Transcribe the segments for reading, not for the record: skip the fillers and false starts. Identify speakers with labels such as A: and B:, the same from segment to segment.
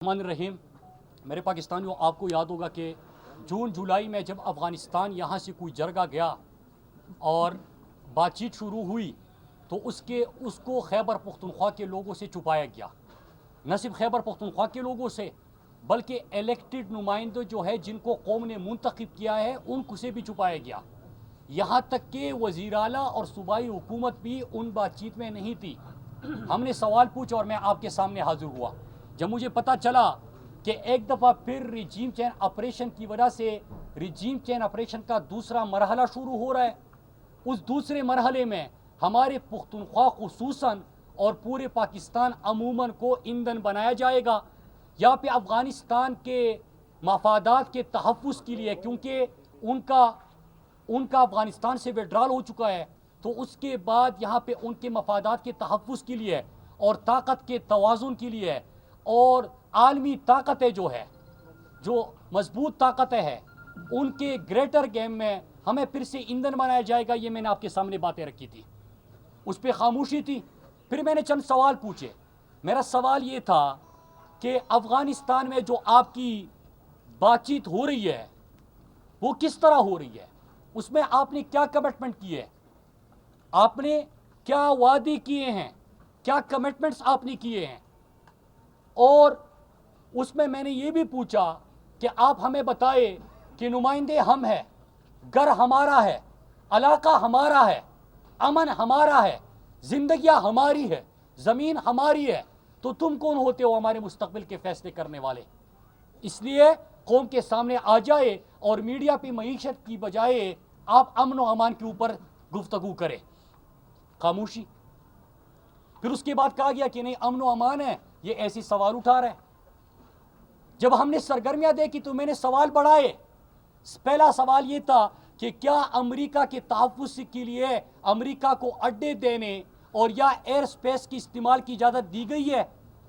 A: रहीम। मेरे पाकिस्तानियों, आपको याद होगा कि जून जुलाई में जब अफ़गानिस्तान यहाँ से कोई जरगा गया और बातचीत शुरू हुई तो उसको खैबर पख्तूनख्वा के लोगों से छुपाया गया। न सिर्फ खैबर पख्तूनख्वा के लोगों से बल्कि इलेक्टेड नुमाइंदे जो है जिनको कौम ने मुंतखब किया है उनको से भी छुपाया गया। यहाँ तक कि वज़ीर आला और सूबाई हुकूमत भी उन बातचीत में नहीं थी। हमने सवाल पूछा और मैं आपके सामने हाजिर हुआ। जब मुझे पता चला कि एक दफ़ा फिर रिजीम चेंज ऑपरेशन की वजह से रिजीम चेंज ऑपरेशन का दूसरा मरहला शुरू हो रहा है, उस दूसरे मरहले में हमारे पुख्तूनख्वा खुसूसन और पूरे पाकिस्तान अमूमन को ईंधन बनाया जाएगा। यहाँ पे अफ़गानिस्तान के मफादात के तहफ़्फ़ुज़ के लिए, क्योंकि उनका अफ़गानिस्तान से विड्रॉल हो चुका है, तो उसके बाद यहाँ पे उनके मफादात के तहफ़्फ़ुज़ के लिए और ताकत के तवाज़ुन के लिए और आलमी ताकतें जो मजबूत ताकतें हैं उनके ग्रेटर गेम में हमें फिर से ईंधन बनाया जाएगा। ये मैंने आपके सामने बातें रखी थी, उस पर खामोशी थी। फिर मैंने चंद सवाल पूछे। मेरा सवाल ये था कि अफ़गानिस्तान में जो आपकी बातचीत हो रही है वो किस तरह हो रही है, उसमें आपने क्या कमिटमेंट किए हैं, आपने क्या वादे किए हैं, क्या कमिटमेंट्स आपने किए हैं। और उसमें मैंने ये भी पूछा कि आप हमें बताए कि नुमाइंदे हम हैं, घर हमारा है, इलाका हमारा है, अमन हमारा है, जिंदगियां हमारी है, ज़मीन हमारी है, तो तुम कौन होते हो हमारे मुस्तकबिल के फैसले करने वाले। इसलिए कौम के सामने आ जाए और मीडिया पे मईशत की बजाय आप अमन व अमान के ऊपर गुफ्तगू करें। खामोशी। फिर उसके बाद कहा गया कि नहीं अमन व अमान है, ये ऐसी सवाल उठा रहे हैं। जब हमने सरगर्मियां देखी तो मैंने सवाल बढ़ाए। पहला सवाल ये था कि क्या अमेरिका के तहफ़्फ़ुज़ के लिए अमेरिका को अड्डे देने और या एयर स्पेस की इस्तेमाल की इजाज़त दी गई है,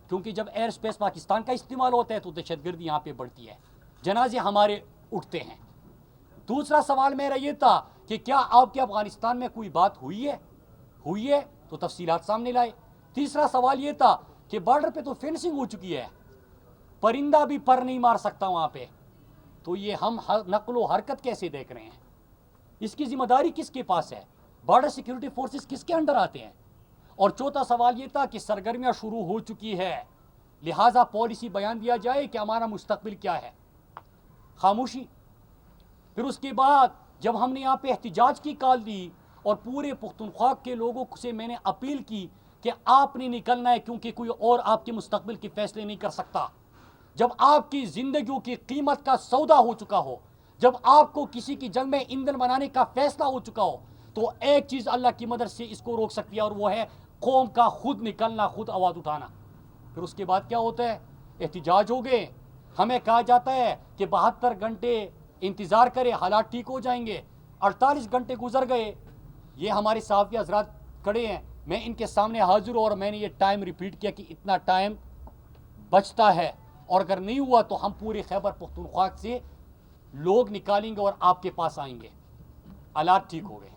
A: क्योंकि जब एयर स्पेस पाकिस्तान का इस्तेमाल होता है तो दहशतगर्दी यहाँ पे बढ़ती है, जनाजे हमारे उठते हैं। दूसरा सवाल मेरा ये था कि क्या आपके अफ़गानिस्तान में कोई बात हुई है तो तफसीलात सामने लाए। तीसरा सवाल ये था कि बॉर्डर पे तो फेंसिंग हो चुकी है, परिंदा भी पर नहीं मार सकता वहां पे, तो ये हम नकलो हरकत कैसे देख रहे हैं, इसकी जिम्मेदारी किसके पास है, बॉर्डर सिक्योरिटी फोर्सेस किसके अंडर आते हैं। और चौथा सवाल ये था कि सरगर्मियां शुरू हो चुकी है, लिहाजा पॉलिसी बयान दिया जाए कि हमारा मुस्तकबिल क्या है। खामोशी। फिर उसके बाद जब हमने यहाँ पे एहतिजाज की कॉल दी और पूरे पुख्तूनख्वा के लोगों से मैंने अपील की कि आपने निकलना है, क्योंकि कोई और आपके मुस्तकबिल के फैसले नहीं कर सकता। जब आपकी जिंदगियों की कीमत का सौदा हो चुका हो, जब आपको किसी की जंग में ईंधन बनाने का फैसला हो चुका हो, तो एक चीज अल्लाह की मदद से इसको रोक सकती है और वो है कौम का खुद निकलना, खुद आवाज उठाना। फिर उसके बाद क्या होता है, एहतिजाज हो गए, हमें कहा जाता है कि 72 घंटे इंतजार करें, हालात ठीक हो जाएंगे। 48 घंटे गुजर गए, ये हमारे सहाफ़ी हजरात खड़े हैं, मैं इनके सामने हाजिर हूँ और मैंने ये टाइम रिपीट किया कि इतना टाइम बचता है और अगर नहीं हुआ तो हम पूरे खैबर पख्तूनख्वा से लोग निकालेंगे और आपके पास आएंगे। हालात ठीक हो गए,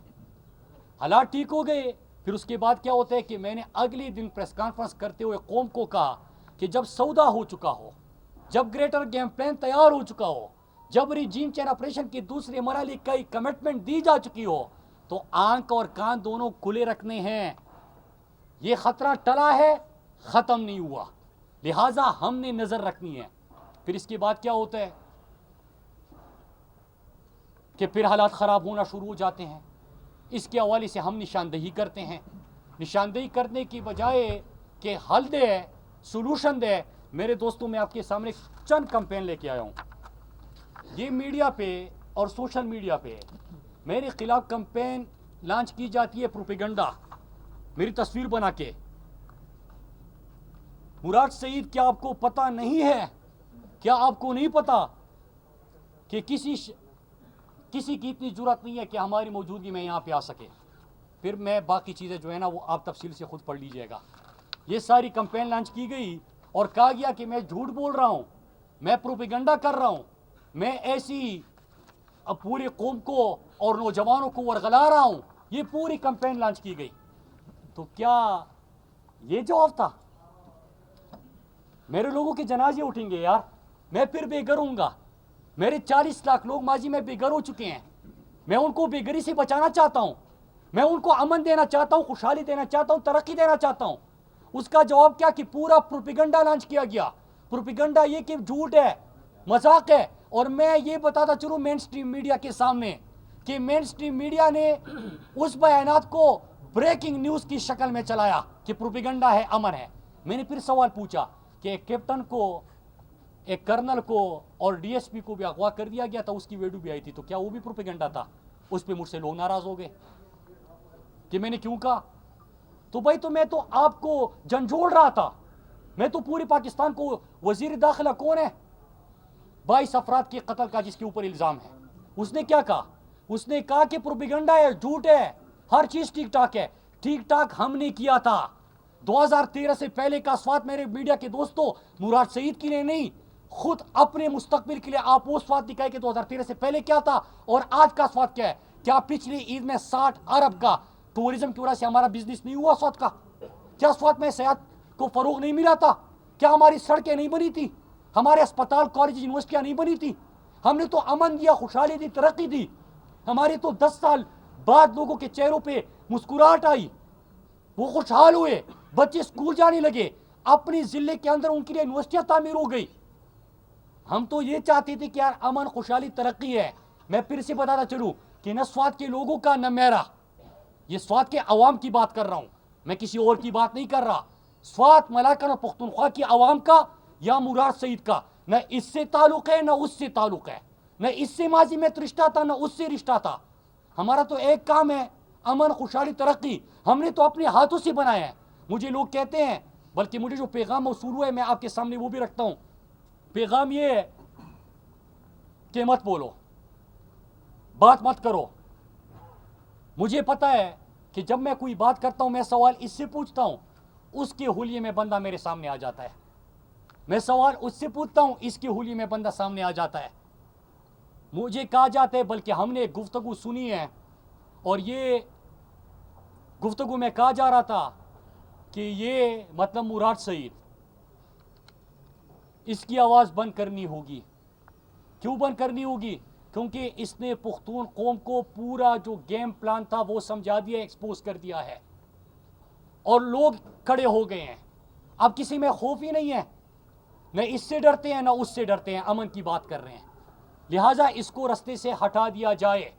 A: हालात ठीक हो गए। फिर उसके बाद क्या होता है कि मैंने अगले दिन प्रेस कॉन्फ्रेंस करते हुए कौम को कहा कि जब सौदा हो चुका हो, जब ग्रेटर गेम प्लान तैयार हो चुका हो, जब रिजीम चेंज ऑपरेशन के दूसरे मरहले की कमिटमेंट दी जा चुकी हो, तो आंख और कान दोनों खुले रखने हैं। ये खतरा टला है, खत्म नहीं हुआ, लिहाजा हमने नजर रखनी है। फिर इसके बाद क्या होता है कि फिर हालात खराब होना शुरू हो जाते हैं। इसके हवाले से हम निशानदेही करते हैं। निशानदेही करने की बजाय कि हल दे, सोल्यूशन दे, मेरे दोस्तों मैं आपके सामने चंद कैंपेन लेके आया हूँ। ये मीडिया पे और सोशल मीडिया पे मेरे खिलाफ कैंपेन लॉन्च की जाती है, प्रोपेगेंडा, मेरी तस्वीर बना के। मुराद सईद, क्या आपको पता नहीं है, क्या आपको नहीं पता कि किसी की इतनी जुर्रत नहीं है कि हमारी मौजूदगी में यहाँ पे आ सके। फिर मैं बाकी चीज़ें जो है ना वो आप तफसील से खुद पढ़ लीजिएगा। ये सारी कैंपेन लॉन्च की गई और कहा गया कि मैं झूठ बोल रहा हूँ, मैं प्रोपेगेंडा कर रहा हूँ, मैं ऐसी अब पूरी कौम को और नौजवानों को वरगला रहा हूँ। ये पूरी कैंपेन लॉन्च की गई। तो क्या ये जवाब था? मेरे लोगों के जनाजे उठेंगे यार, मैं फिर बेघर हूँगा। मेरे 40 लाख लोग माजी में बेघर हो चुके हैं। मैं उनको बेघरी से बचाना चाहता हूँ, मैं उनको अमन देना चाहता हूँ, खुशहाली देना चाहता हूँ, तरक्की देना चाहता हूँ। उसका जवाब क्या कि पूरा प्रोपेगेंडा लॉन्च किया गया। प्रोपेगेंडा ये कि झूठ है, मजाक है। और मैं ये बताता चलूँ मेन स्ट्रीम मीडिया के सामने कि मेन स्ट्रीम मीडिया ने उस बयानात को ब्रेकिंग न्यूज़ की शक्ल में चलाया कि प्रोपेगेंडा है, अमन है। मैंने फिर सवाल पूछा कि एक कैप्टन को, एक कर्नल को और डीएसपी को भी अगवा कर दिया गया था, उसकी वीडियो भी आई थी, तो क्या वो भी प्रोपेगेंडा था? उस पर मुझसे लोग नाराज हो गए कि मैंने क्यों कहा। तो भाई, तो मैं तो आपको झंझोड़ रहा था। मैं तो पूरे पाकिस्तान को, वजीर दाखिला कौन है 22 अफराद के कत्ल का जिसके ऊपर इल्जाम है, उसने क्या कहा? उसने कहा कि प्रोपेगेंडा है, झूठ है, हर चीज ठीक ठाक है। ठीक ठाक हमने किया था 2013 से पहले का स्वाद। मेरे मीडिया के दोस्तों, मुराद सईद के लिए नहीं, खुद अपने मुस्तकबिल के लिए आप वो स्वाद दिखाए कि 2013 से पहले क्या था और आज का स्वाद क्या है। क्या पिछली ईद में 60 अरब का टूरिज्म की वजह से हमारा बिजनेस नहीं हुआ स्वाद का? क्या स्वाद में सेहत को फरोग नहीं मिला था? क्या हमारी सड़कें नहीं बनी थी? हमारे अस्पताल, कॉलेज, यूनिवर्सिटियां नहीं बनी थी? हमने तो अमन दिया, खुशहाली दी, तरक्की दी। हमारे तो 10 साल बाद लोगों के चेहरों पे मुस्कुराहट आई, वो खुशहाल हुए, बच्चे स्कूल जाने लगे, अपनी जिले के अंदर उनके लिए यूनिवर्सिटियां तामीर हो गई। हम तो ये चाहते थे कि यार अमन, खुशहाली, तरक्की है। मैं फिर से बताता चलूं कि न स्वाद के लोगों का न मेरा, ये स्वाद के अवाम की बात कर रहा हूं, मैं किसी और की बात नहीं कर रहा। स्वाद मलाकन और पुख्तनख्वा की अवाम का या मुराद सईद का न इससे ताल्लुक है न उससे ताल्लुक है, न इससे माजी में रिश्ता था न उससे रिश्ता था। हमारा तो एक काम है, अमन, खुशहाली, तरक्की। हमने तो अपने हाथों से बनाया है। मुझे लोग कहते हैं, बल्कि मुझे जो पैगाम मौसूल हुआ है मैं आपके सामने वो भी रखता हूं। पैगाम ये है कि मत बोलो, बात मत करो। मुझे पता है कि जब मैं कोई बात करता हूं, मैं सवाल इससे पूछता हूं, उसके हुलिये में बंदा मेरे सामने आ जाता है। मैं सवाल उससे पूछता हूं, इसके हुलिये में बंदा सामने आ जाता है। मुझे कहा जाता है, बल्कि हमने गुफ्तगू सुनी है और ये गुफ्तगू में कहा जा रहा था कि ये मतलब मुराद सईद, इसकी आवाज़ बंद करनी होगी। क्यों बंद करनी होगी? क्योंकि इसने पुख्तून कौम को पूरा जो गेम प्लान था वो समझा दिया, एक्सपोज कर दिया है और लोग खड़े हो गए हैं। अब किसी में खौफ ही नहीं है, न इससे डरते हैं न उससे डरते हैं। अमन की बात कर रहे हैं, लिहाजा इसको रास्ते से हटा दिया जाए।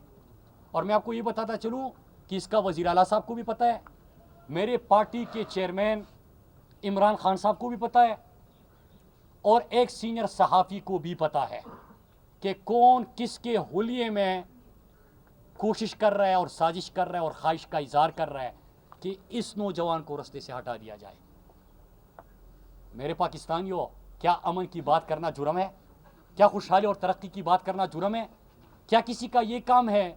A: और मैं आपको ये बताता चलूँ कि इसका वज़ीर आला साहब को भी पता है, मेरे पार्टी के चेयरमैन इमरान खान साहब को भी पता है और एक सीनियर सहाफ़ी को भी पता है कि कौन किसके हुलिये में कोशिश कर रहा है और साजिश कर रहा है और ख्वाहिश का इजहार कर रहा है कि इस नौजवान को रास्ते से हटा दिया जाए। मेरे पाकिस्तानियों, क्या अमन की बात करना जुर्म है? क्या खुशहाली और तरक्की की बात करना जुर्म है? क्या किसी का ये काम है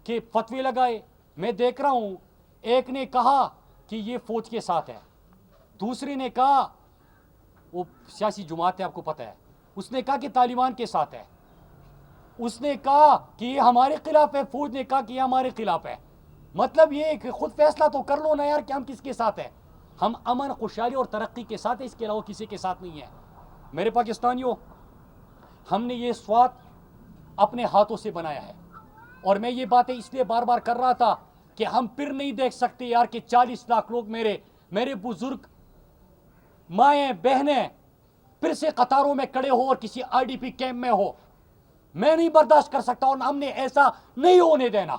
A: कि फतवे लगाए? मैं देख रहा हूँ, एक ने कहा कि ये फौज के साथ है, दूसरे ने कहा, वो सियासी जुमात है आपको पता है, उसने कहा कि तालिबान के साथ है, उसने कहा कि ये हमारे खिलाफ है, फौज ने कहा कि ये हमारे खिलाफ है। मतलब ये कि खुद फैसला तो कर लो ना यार कि हम किसके साथ है। हम अमन, खुशहाली और तरक्की के साथ है, इसके अलावा किसी के साथ नहीं है। मेरे पाकिस्तानियों, हमने ये स्वाद अपने हाथों से बनाया है और मैं ये बातें इसलिए बार बार कर रहा था कि हम फिर नहीं देख सकते यार कि 40 लाख लोग, मेरे बुजुर्ग, माएँ, बहनें फिर से कतारों में खड़े हो और किसी आईडीपी कैंप में हो। मैं नहीं बर्दाश्त कर सकता और हमने ऐसा नहीं होने देना।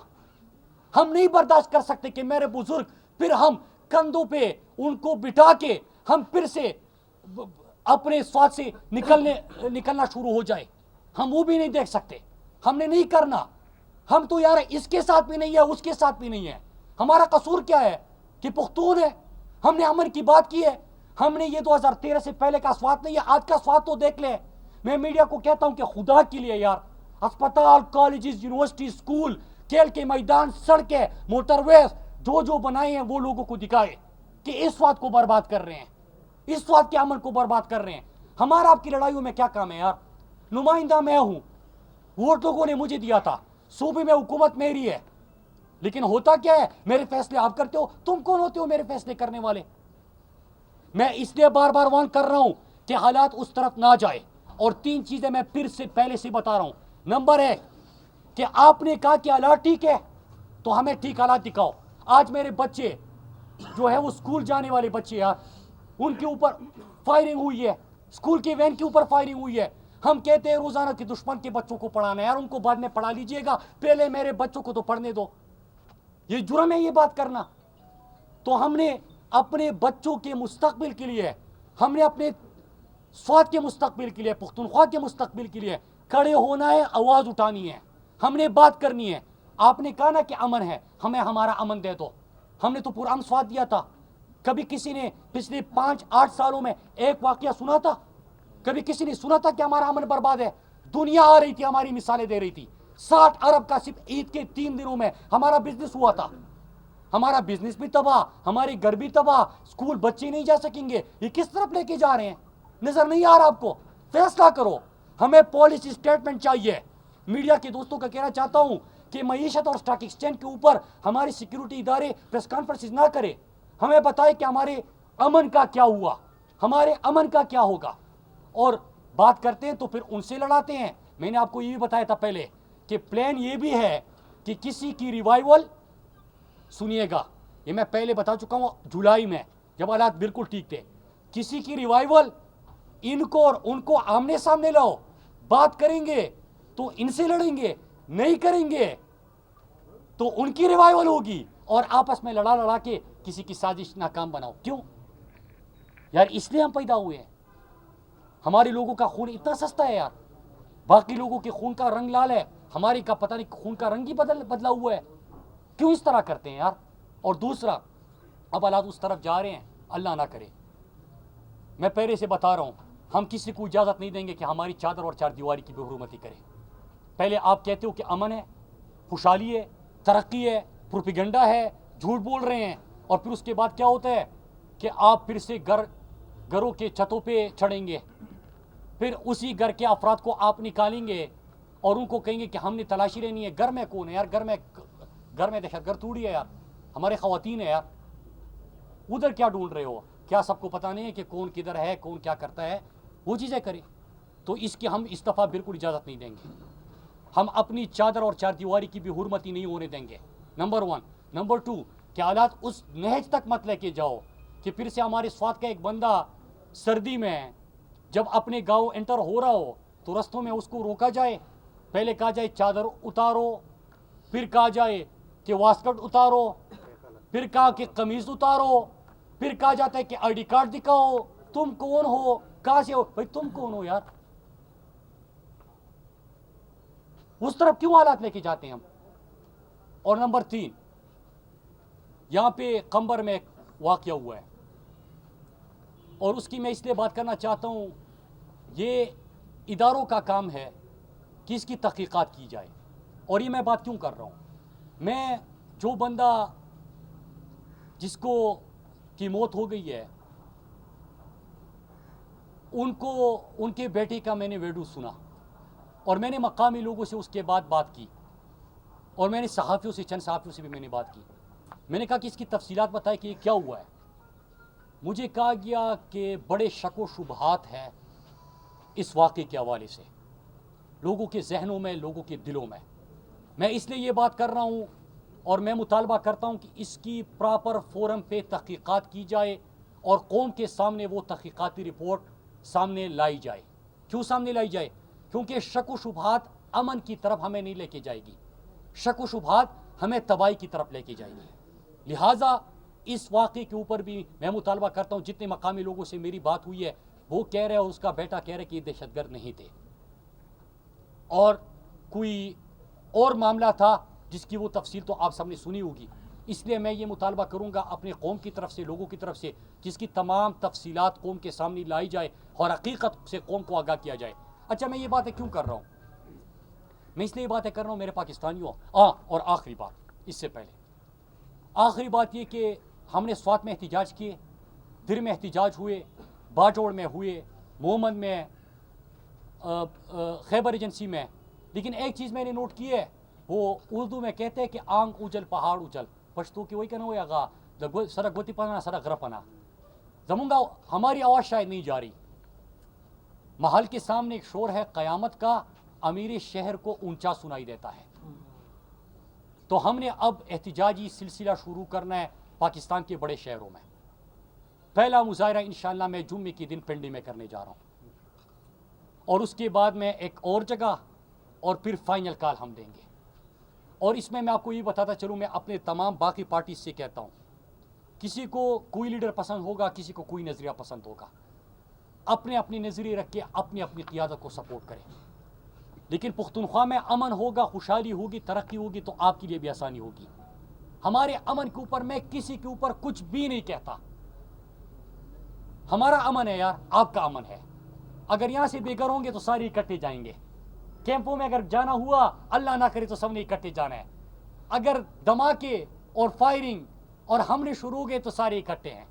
A: हम नहीं बर्दाश्त कर सकते कि मेरे बुजुर्ग फिर हम कंधों पे उनको बिठा के हम फिर से अपने स्वाद से निकलना शुरू हो जाए। हम वो भी नहीं देख सकते, हमने नहीं करना। हम तो यार इसके साथ भी नहीं है, उसके साथ भी नहीं है। हमारा कसूर क्या है कि पुख्तून है, हमने अमन की बात की है। हमने ये 2013 से पहले का स्वाद नहीं है, आज का स्वाद तो देख ले। मैं मीडिया को कहता हूं कि खुदा के लिए यार, अस्पताल, कॉलेजेस, यूनिवर्सिटी, स्कूल, खेल के मैदान, सड़कें, मोटरवेज जो बनाए हैं वो लोगों को दिखाए कि इस स्वाद को बर्बाद कर रहे हैं, इस स्वाद के अमन को बर्बाद कर रहे हैं। हमारा आपकी लड़ाइयों में क्या काम है यार? नुमाइंदा मैं हूं, वोट लोगों ने मुझे दिया था, सूबे में हुकूमत मेरी है, लेकिन होता क्या है, मेरे फैसले आप करते हो। तुम कौन होते हो मेरे फैसले करने वाले? मैं इसलिए बार बार वार्न कर रहा हूं کہ हालात उस तरफ ना जाए। और 3 चीज़ें मैं फिर से पहले से बता रहा हूँ। नंबर 1 कि आपने कहा कि हालात ठीक है तो हमें ठीक हालात दिखाओ। आज मेरे बच्चे जो है वो स्कूल जाने वाले बच्चे यार, उनके ऊपर फायरिंग हुई है, स्कूल की वैन के ऊपर फायरिंग हुई है। हम कहते हैं रोजाना कि दुश्मन के बच्चों को पढ़ाना है यार, उनको बाद में पढ़ा लीजिएगा, पहले मेरे बच्चों को तो पढ़ने दो। ये जुर्म है ये बात करना। तो हमने अपने बच्चों के मुस्तकबिल के लिए, हमने अपने स्वाद के मुस्तकबिल के लिए, पुख्तनख्वा के मुस्तकबिल के लिए खड़े होना है, आवाज़ उठानी है, हमने बात करनी है। आपने कहा ना कि अमन है, हमें हमारा अमन दे दो। हमने तो पूरा अमन स्वाद दिया था। कभी किसी ने पिछले 5-8 सालों में एक वाकया सुना था? कभी किसी ने सुना था कि हमारा अमन बर्बाद है? दुनिया आ रही थी, हमारी मिसालें दे रही थी। 60 अरब का सिर्फ ईद के 3 दिनों में हमारा बिजनेस हुआ था। हमारा बिजनेस भी तबाह, हमारे घर भी तबाह, स्कूल बच्चे नहीं जा सकेंगे। ये किस तरफ लेके जा रहे हैं? नजर नहीं आ रहा आपको? फैसला करो। हमें पॉलिसी स्टेटमेंट चाहिए। मीडिया के दोस्तों का कहना चाहता हूं कि मईशत और स्टॉक एक्सचेंज के ऊपर हमारी सिक्योरिटी इदारे प्रेस कॉन्फ्रेंस ना करे, हमें बताए कि हमारे अमन का क्या हुआ, हमारे अमन का क्या होगा। और बात करते हैं तो फिर उनसे लड़ाते हैं। मैंने आपको ये भी बताया था पहले कि प्लान ये भी है कि किसी की रिवाइवल, सुनिएगा ये मैं पहले बता चुका हूं जुलाई में जब हालात बिल्कुल ठीक थे, किसी की रिवाइवल इनको और उनको आमने सामने लाओ, बात करेंगे तो इनसे लड़ेंगे, नहीं करेंगे तो उनकी रिवाइवल होगी, और आपस में लड़ा लड़ा के किसी की साजिश नाकाम बनाओ। क्यों यार? इसलिए हम पैदा हुए हैं। हमारे लोगों का खून इतना सस्ता है यार, बाकी लोगों के खून का रंग लाल है, हमारे का पता नहीं खून का रंग ही बदला हुआ है। क्यों इस तरह करते हैं यार? और दूसरा, अब हालात उस तरफ जा रहे हैं, अल्लाह ना करे, मैं पहले से बता रहा हूं, हम किसी को इजाज़त नहीं देंगे कि हमारी चादर और चार दीवारी की बेहुरमती करे। पहले आप कहते हो कि अमन है, खुशहाली है, तरक्की है, प्रोपेगेंडा है, झूठ बोल रहे हैं, और फिर उसके बाद क्या होता है कि आप फिर से घरों के छतों पे चढ़ेंगे, फिर उसी घर के अफराद को आप निकालेंगे और उनको कहेंगे कि हमने तलाशी लेनी है। घर में कौन है यार? घर में दहशतगर्द थोड़ी है यार, हमारे ख़वातीन है यार। उधर क्या ढूंढ रहे हो? क्या सबको पता नहीं है कि कौन किधर है, कौन क्या करता है? वो चीज़ें करें। तो इसकी हम इस दफ़ा बिल्कुल इजाज़त नहीं देंगे। हम अपनी चादर और चार दीवारी की भी हुर्मती नहीं होने देंगे, नंबर 1। नंबर 2 कि हालात उस नहज तक मत लेके जाओ कि फिर से हमारे स्वाद का एक बंदा सर्दी में जब अपने गांव एंटर हो रहा हो तो रस्तों में उसको रोका जाए, पहले कहा जाए चादर उतारो, फिर कहा जाए कि वास्कट उतारो, फिर कहा कि कमीज उतारो, फिर कहा जाता है कि आईडी कार्ड दिखाओ, तुम कौन हो, कहां से हो? भाई तुम कौन हो यार? उस तरफ क्यों हालात लेके जाते हैं हम? और नंबर 3, यहां पे कंबर में वाकया हुआ है और उसकी मैं इसलिए बात करना चाहता हूं, ये इदारों का काम है कि इसकी तहकीकात की जाए। और ये मैं बात क्यों कर रहा हूं? मैं जो बंदा जिसको की मौत हो गई है, उनको उनके बेटे का मैंने वीडियो सुना और मैंने मकामी लोगों से उसके बाद बात की और मैंने सहाफ़ियों से, चंद सहाफ़ियों से भी मैंने बात की। मैंने कहा कि इसकी तफसीलात बताए कि ये क्या हुआ है। मुझे कहा गया कि बड़े शक व शुबहात हैं इस वाक़े के हवाले से, लोगों के जहनों में, लोगों के दिलों में। मैं इसलिए ये बात कर रहा हूँ और मैं मुतालबा करता हूँ कि इसकी प्रॉपर फोरम पे तहकीकात की जाए और कौम के सामने वो तहकीकाती रिपोर्ट सामने लाई जाए। क्यों सामने लाई जाए? क्योंकि शक व शुबहात अमन की तरफ हमें नहीं लेके जाएगी, शक व शुबहात हमें तबाही की तरफ लेके जाएगी। लिहाजा इस वाक़े के ऊपर भी मैं मुतालबा करता हूँ, जितने मकामी लोगों से मेरी बात हुई है वो कह रहे हैं और उसका बेटा कह रहे कि ये दहशतगर्द नहीं थे और कोई और मामला था जिसकी वो तफसील तो आप सबने सुनी होगी। इसलिए मैं ये मुतालबा करूँगा अपने कौम की तरफ से, लोगों की तरफ से, जिसकी तमाम तफसीलात कौम के सामने लाई जाए और हकीकत से कौम को आगाह किया जाए। अच्छा, मैं ये बातें क्यों कर रहा हूँ? मैं इसलिए ये बातें कर रहा हूँ मेरे पाकिस्तानियों। और आखिरी बात, इससे पहले आखिरी बात ये कि हमने स्वात में एहतिजाज किए, दिर में एहतिजाज हुए, बाजोड़ में हुए, मोहम्मद में, खैबर एजेंसी में। लेकिन एक चीज़ मैंने नोट की है, वो उर्दू में कहते हैं कि आंग उजल पहाड़ उजल, पश्तो की वही कहना होगा सड़क गोती पना सड़क ग्रपना जमूंगा। हमारी आवाज़ शायद नहीं जा रही, महल के सामने एक शोर है क़यामत का, अमीर शहर को ऊंचा सुनाई देता है। तो हमने अब एहतिजाजी सिलसिला शुरू करना है पाकिस्तान के बड़े शहरों में। पहला मुजाहरा इंशाअल्लाह मैं जुम्मे के दिन पिंडी में करने जा रहा हूँ, और उसके बाद में एक और जगह, और फिर फाइनल कॉल हम देंगे। और इसमें मैं आपको ये बताता चलूँ, मैं अपने तमाम बाकी पार्टी से कहता हूँ, किसी को कोई लीडर पसंद होगा, किसी को कोई नज़रिया पसंद होगा, अपने अपने नज़रिए रख के अपनी अपनी क़ियादत को सपोर्ट करें। लेकिन पुख्तनख्वा में अमन होगा, खुशहाली होगी, तरक्की होगी, तो आपके लिए भी आसानी होगी। हमारे अमन के ऊपर मैं किसी के ऊपर कुछ भी नहीं कहता। हमारा अमन है यार, आपका अमन है। अगर यहाँ से बेघर होंगे तो सारे इकट्ठे जाएंगे। कैंपों में अगर जाना हुआ, अल्लाह ना करे तो सबने इकट्ठे जाना है। अगर धमाके और फायरिंग और हमले शुरू हो गए तो सारे इकट्ठे हैं।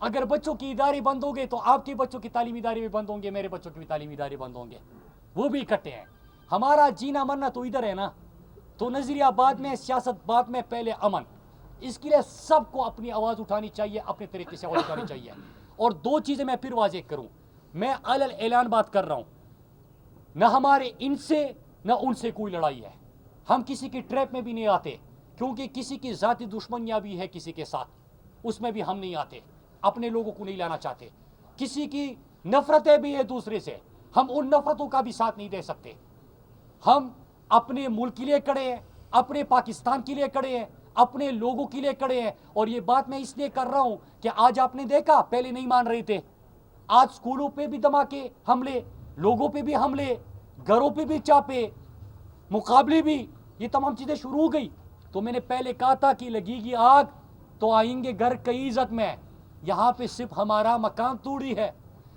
A: अगर बच्चों की इदारे बंद हो गए तो आपके बच्चों की तालीमी इदारे भी बंद होंगे, मेरे बच्चों की भी तालीमी इदारे बंद होंगे, वो भी इकट्ठे हैं। हमारा जीना मरना तो इधर है ना। तो नजरिया बाद में, सियासत बाद में, पहले अमन। इसके लिए सबको अपनी आवाज़ उठानी चाहिए, अपने तरीके से आवाज़ उठानी चाहिए। और दो चीज़ें मैं फिर वाज़ेह करूँ, मैं अलल ऐलान बात कर रहा हूँ, न हमारे इनसे न उनसे कोई लड़ाई है। हम किसी की ट्रैप में भी नहीं आते, क्योंकि किसी की ज़ाती दुश्मनियाँ भी है किसी के साथ, उसमें भी हम नहीं आते, अपने लोगों को नहीं लाना चाहते। किसी की नफ़रतें भी है दूसरे से, हम उन नफ़रतों का भी साथ नहीं दे सकते। हम अपने मुल्क के लिए खड़े हैं, अपने पाकिस्तान के लिए खड़े हैं, अपने लोगों के लिए खड़े हैं। और ये बात मैं इसलिए कर रहा हूँ कि आज आपने देखा, पहले नहीं मान रहे थे, आज स्कूलों पे भी धमाके, हमले, लोगों पे भी हमले, घरों पे भी चापे, मुकाबले भी, ये तमाम चीज़ें शुरू हो गई। तो मैंने पहले कहा था कि लगेगी आग तो आएंगे घर कई इज्जत में। यहाँ पे सिर्फ हमारा मकान तोड़ी है।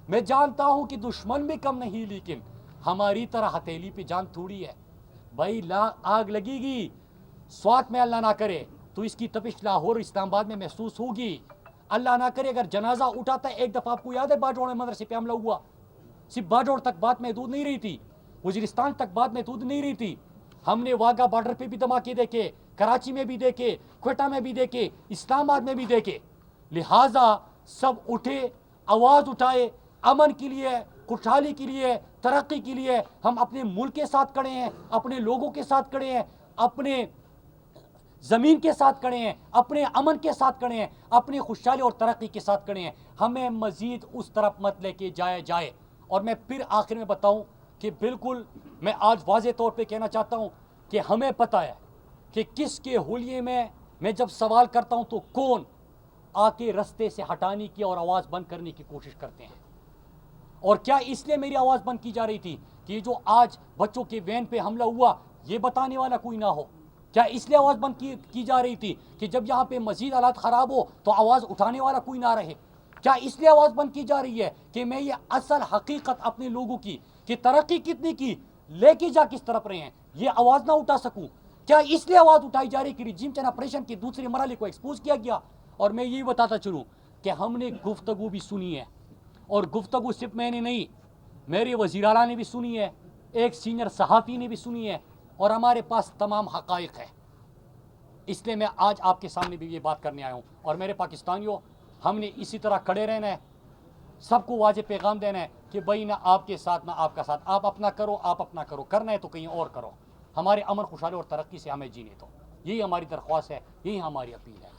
A: मैं जानता हूँ कि दुश्मन भी कम नहीं, लेकिन हमारी तरह हथेली पे जान थोड़ी है भाई। आग लगेगी, स्वात में अल्लाह ना करे तो इसकी तपिश लाहौर इस्लामाबाद में महसूस होगी। अल्लाह ना करे अगर जनाजा उठाता है, एक दफ़ा आपको याद है बाजौड़ में मदरसे पे हमला हुआ, सिर्फ बाजौड़ तक बात महदूद नहीं रही थी, वज़ीरिस्तान तक बात महदूद नहीं रही थी। हमने वाघा बॉर्डर पे भी धमाके देखे, कराची में भी देखे, क्वेटा में भी देखे, इस्लामाबाद में भी देखे। लिहाजा सब उठे, आवाज़ उठाए, अमन के लिए, खुशहाली के लिए, तरक्की के लिए। हम अपने मुल्क के साथ खड़े हैं, अपने लोगों के साथ खड़े हैं, अपने ज़मीन के साथ खड़े हैं, अपने अमन के साथ खड़े हैं, अपनी खुशहाली और तरक्की के साथ खड़े हैं। हमें मज़ीद उस तरफ मत लेके जाए। और मैं फिर आखिर में बताऊं कि बिल्कुल मैं आज वाज़ेह तौर पे कहना चाहता हूं कि हमें पता है कि किसके हुलिये में मैं जब सवाल करता हूं तो कौन आके रास्ते से हटाने की और आवाज़ बंद करने की कोशिश करते हैं। और क्या इसलिए मेरी आवाज़ बंद की जा रही थी कि जो आज बच्चों के वैन पे हमला हुआ, ये बताने वाला कोई ना हो? क्या इसलिए आवाज़ बंद की जा रही थी कि जब यहाँ पे मज़ीद हालात ख़राब हो तो आवाज़ उठाने वाला कोई ना रहे? क्या इसलिए आवाज़ बंद की जा रही है कि मैं ये असल हकीकत अपने लोगों की कि तरक्की कितनी की, लेके जा किस तरफ रहे हैं, ये आवाज़ ना उठा सकूं? क्या इसलिए आवाज़ उठाई जा रही कि रिजीम चेंज ऑपरेशन के दूसरे मरहले को एक्सपोज किया गया? और मैं यही बताता चलूँ कि हमने गुफ्तगू भी सुनी है, और गुफ्तगू सिर्फ मैंने नहीं, मेरे वज़ीर आला ने भी सुनी है, एक सीनियर सहाफ़ी ने भी सुनी है, और हमारे पास तमाम हक़ाइक़ है। इसलिए मैं आज आपके सामने भी ये बात करने आया हूँ। और मेरे पाकिस्तानियों, हमने इसी तरह खड़े रहना है, सबको वाज़ेह पैगाम देना है कि भाई ना आपके साथ ना आपका साथ, आप अपना करो, आप अपना करो, करना है तो कहीं और करो। हमारे अमन, खुशहाली और तरक्की से हमें जीने दो, यही हमारी दरख्वास्त है, यही हमारी अपील है।